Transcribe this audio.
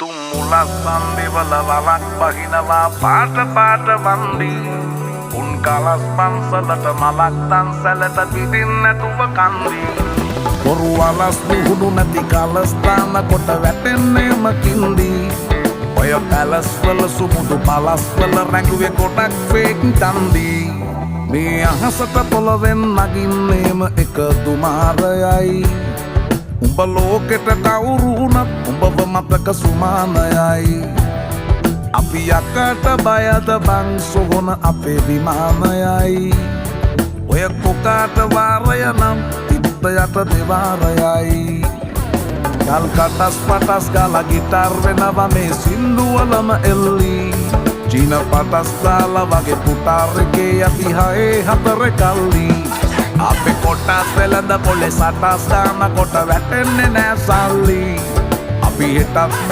තුම්මුලස් සම්බිවල වලක් බහිනවා පාට පාට වන්දි උන් කලස් පන්සලට මලක් තන්සලට පිටින් නැතුව කන්දි බොරු වලස් නිහුණු නැති කලස්ථාන කොට වැටෙන්නේම කින්දි ඔය පැලස් වල සුමුදු පලස් වල රැඟුවේ කොටක් ෆේක් තන්දි මේ අහසට පොළවෙන් නගින්නේම එක දුමාරයයි උඹ ලෝකෙට කවුරු වුණත් උඹව මතක සුමානයයි අපි යකට බයද බං සොහොන අපේ විමානයයි ඔය කොකාට වාරය නම් තිත්ත යට දෙවාරයයි ගල් කටස් පටස් ගාලා ගිටාර් වෙනවා මේ සින්දුවලම එල්ලි චීන පටස් දාලා වගේ පුටාර් එකේ යටි හයේ හතර කල්ලි අපේ කොටස් වෙලඳ පොලේ සටස් දාන කොට වැටෙන්නේ නෑ සල්ලි අපි හිටත්